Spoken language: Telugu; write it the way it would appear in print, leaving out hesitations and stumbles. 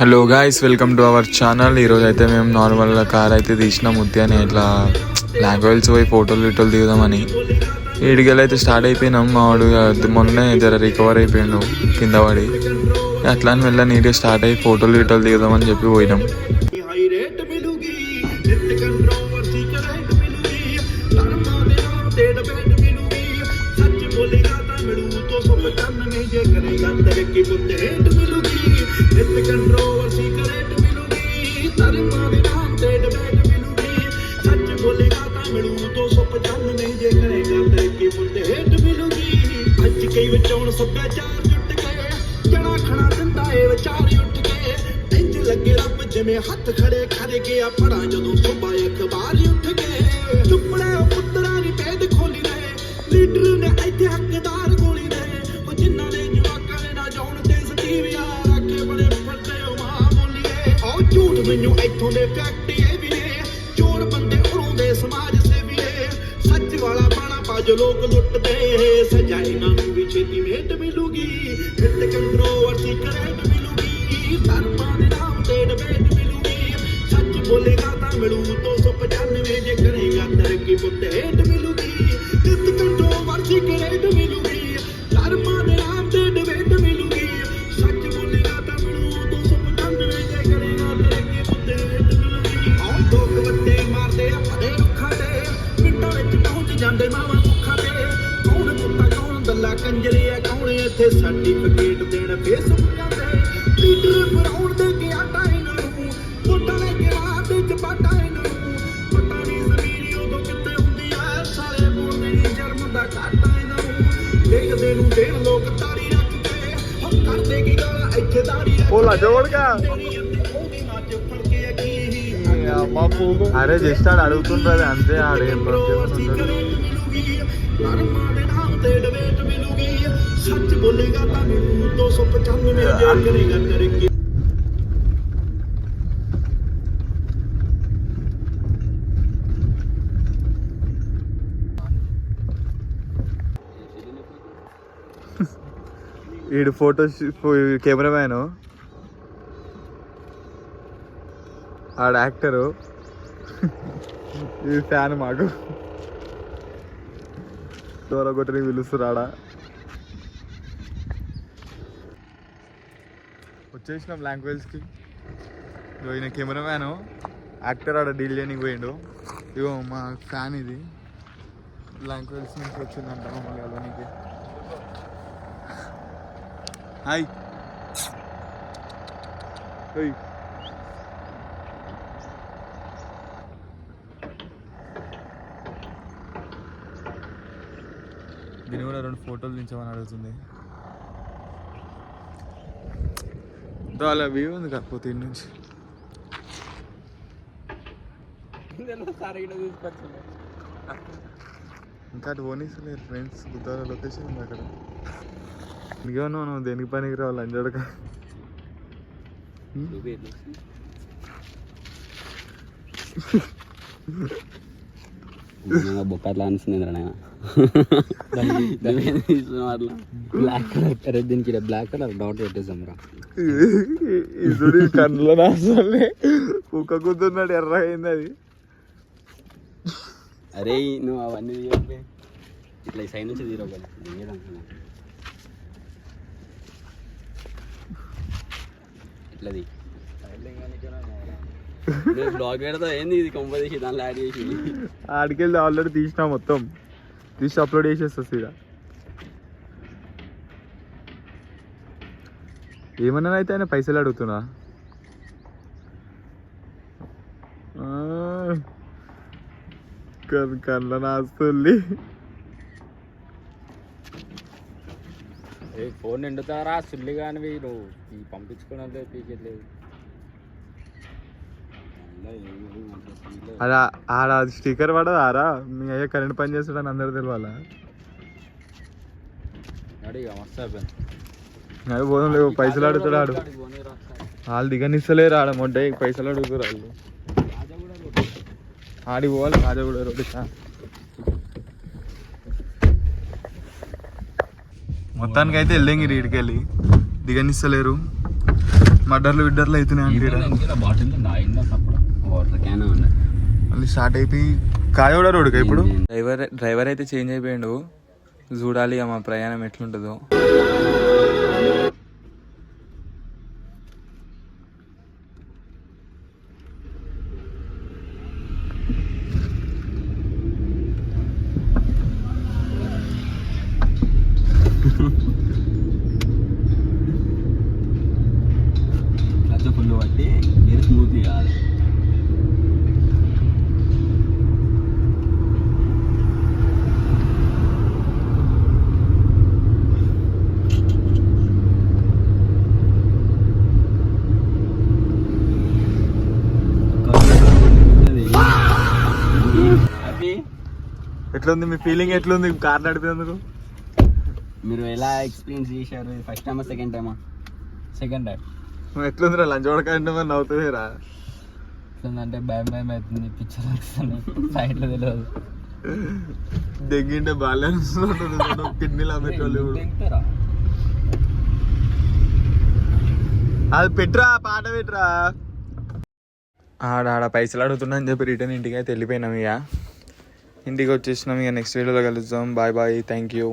Hello guys, welcome to our channel. ఈరోజు అయితే మేము నార్మల్గా కార్ అయితే తీసినాం ఉద్యానే ఇట్లా లాంగ్వేజ్ పోయి ఫోటోలు దిగుదామని. ఈడికెళ్ళి అయితే స్టార్ట్ అయిపోయినాం. మా వాడు మొన్నే జర రికవర్ అయిపోయాడు కింద పడి. అట్లా అని వెళ్ళా నీట్గా స్టార్ట్ అయ్యి ఫోటోలు దిగుదామని చెప్పి పోయినాం. ਜਿਵੇਂ ਹੱਥ ਖੜੇ ਕਰ ਗਿਆ ਪਰਾਂ ਜਦੋਂ ਸੁਬਾ ਅਖਬਾਰ ਉੱਠ ਗਏ ਚੁੱਪੜੇ ਪੁੱਤਰਾਂ ਦੀ ਪੇਦ ਖੋਲੀ ਰਹੇ ਲੀਡਰ ਨੇ ਇੱਥੇ ਹੱਕਦਾਰ ਗੋਲੀ ਰਹੇ ਉਹ ਜਿਨ੍ਹਾਂ ਨੇ ਜਵਾਕਾਂ ਨੇ ਨਾ ਜਾਣ ਤੇ ਸਟੀਵਿਆ ਰੱਖੇ ਬੜੇ ਫੱਟੇ ਮਾਂ ਬੋਲੀਏ ਉਹ ਝੂਠ ਮੈਨੂੰ ਇੱਥੋਂ ਦੇ ਫੈਕਟ ਇਹ ਵੀ ਨੇ ਚੋਰ ਬੰਦੇ ਉਰੋਂ ਦੇ ਸਮਾਜ ਸੇਵੀ ਨੇ ਸੱਚ ਵਾਲਾ ਬਾਣਾ ਪਾ ਜੋ ਲੋਕ ਲੁੱਟਦੇ ਸਜ਼ਾ ਇਹਨਾਂ ਨੂੰ ਵੀ ਛੇਤੀ ਮੇਟ ਮਿਲੂਗੀ ਕਿਤੇ ਕੰਟਰੋਵਰਸੀ ਕਰੇਟ ਮਿਲੂਗੀ ਧਰਮਾਂ ਦੇ ਨਾਮ ਤੇ ਡਿਬੇਟ बोलेगा ता मिलू 295 जे करेगा तरक्की पुत्ते हेट मिलूगी कित कंट्रोवर्सी करेट मिलूगी धर्मा दे नाम ते डिबेट मिलूगी सच बोलेगा ता मिलू 295 जे करेगा तरक्की पुत्ते हेट मिलूगी और लोग बत्ते मारदे अपने रुखा ते मिंटां विच पहुंच जांदे मावा सुखा ते कौन कुत्ता कौन दल्ला कंजरी है कौन इत्थे सर्टिफिकेट देण फेसबुक ते लीडर फराउंड दे के आटा इन्हां नूं वोटां ले के ਪਤਾ ਨਹੀਂ ਜ਼ਮੀਰੀ ਉਦੋਂ ਕਿੱਥੇ ਹੁੰਦੀ ਐ ਸਾਰੇ ਬੋਲਦੇ ਨਹੀਂ ਜਰਮ ਦਾ ਘਾਟਾ ਇਹਨਾਂ ਨੂੰ ਦੇਖਦੇ ਨੂੰ ਦੇਣ ਲੋਕ ਤਾਰੀ ਰੱਖ ਕੇ ਹਮ ਕਰਦੇ ਕੀ ਗਾਲਾਂ ਇੱਥੇ ਦਾੜੀ Hola, జోడుగా అరే జస్ట్ ఆడు అడుగుతుండ్రది అంతే. ఆడేం సచ్ బోలేగా తా ਮੈਨੂੰ 295 ਜੇ ਕਰੇਗਾ ਤਰੱਕੀ ఈడు ఫోటో కెమెరామ్యాను, ఆడ యాక్టరు, ఇది ఫ్యాన్. మాకు దూరం కొట్టని పిలుస్తురాడా. వచ్చేసినాం లాంగ్వేజ్కి. ఈయన కెమెరామ్యాను, యాక్టర్ ఆడ డీల్ చేయడానికి పోయిండు. ఇగో మా ఫ్యాన్ ఇది లాంగ్వేజ్ నుంచి వచ్చిందంట మమ్మల్ని కలవడానికి. హాయ్ దీని కూడా 2 ఫోటోలు దించమని అడుగుతుంది. అలా వ్యూ ఉంది కాకపోతే ఇంటి నుంచి ఇంకా అటు పోనీసలేదు ఫ్రెండ్స్. బుద్ధాల లొకేషన్ ఉంది అక్కడ. ఇంకేమన్నా నువ్వు దేనికి పనికి రావాలి అంజడక. బొక్కట్లా అనిస్తుంది బ్లాక్ కలర్. దీనికి బ్లాక్ కలర్ డాట్ పెట్టేసాం రా. ఇది కన్నులో నాసలే కుక్క కూతున్నాడు, ఎర్రగా అయింది అది. అరే నువ్వు అవన్నీ ఇట్లా ఈ సైడ్ నుంచి తీరవు కదా. ఇట్లది బ్లాగ్ పెడతా ఏంది ఇది కొంప తీసి దాంట్లో యాడ్ చేసి ఆడికెళ్ళి ఆల్రెడీ తీసినా, మొత్తం తీసి అప్లోడ్ చేసేస్తా ఇక. ఏమన్నా అయితే ఆయన పైసలు అడుగుతున్నా. కళ్ళ నాస్తుంది. ఫోన్ నిండుతారా సుల్లి కానివి నువ్వు పంపించుకోవడం పీకెట్లేదు. అలా ఆడ స్టిక్కర్ పడదారా మీ అయ్యా కరెంట్ పని చేస్తాడని అందరు తెలియాలా. అది పోదాం లేవు, పైసలు అడుగుతాడు ఆడు. వాళ్ళు దిగనిస్తలేరు ఆడ మొడ్డ పైసలు అడుగుతారు వాళ్ళు. ఆడి పోవాలి కాజగూడ రోడ్డు. మొత్తానికి అయితే వెళ్ళంగి రీడికెళ్ళి దిగనిస్తలేరు. మర్డర్లు విడ్డర్లు అవుతున్నాయి బాటిల్ అప్పుడు వాటర్ క్యాన్ ఉండే మళ్ళీ స్టార్ట్ అయిపోయి కాయవడ రోడ్డుగా ఇప్పుడు డ్రైవర్ అయితే చేంజ్ అయిపోయాడు. చూడాలి ఇక మా ప్రయాణం ఎట్లుంటుందో. క్లచ్ ఫుల్ పట్టి మీరు స్మూత్ కాదు. ఎట్లుంది మీ ఫీలింగ్? ఎట్లుంది కార్ నడిపేందుకు? మీరు ఎలా ఎక్స్పీరియన్స్ చేశారు? ఫస్ట్ టైమా సెకండ్ టైమా? Second time. ఎట్లుందిరా లంచ్ పడకంటే మరి నవ్వుతుందిరా. ఎట్లుందంటే భయం భయం అవుతుంది, పిక్చర్ వస్తుంది సైడ్లో తెలియదు. దెంగింటే బాగాలేదు కిడ్నీలు అమ్మేటోళ్ళు. అది పెట్రా పాట పెట్రా. ఆడ పైసలు అడుగుతున్నా అని చెప్పి రిటర్న్ ఇంటికి అయితే వెళ్ళిపోయినాం. ఇక ఇంటికి వచ్చేసినాం. ఇక నెక్స్ట్ వీడియోలో కలుద్దాం. Bye bye, thank you.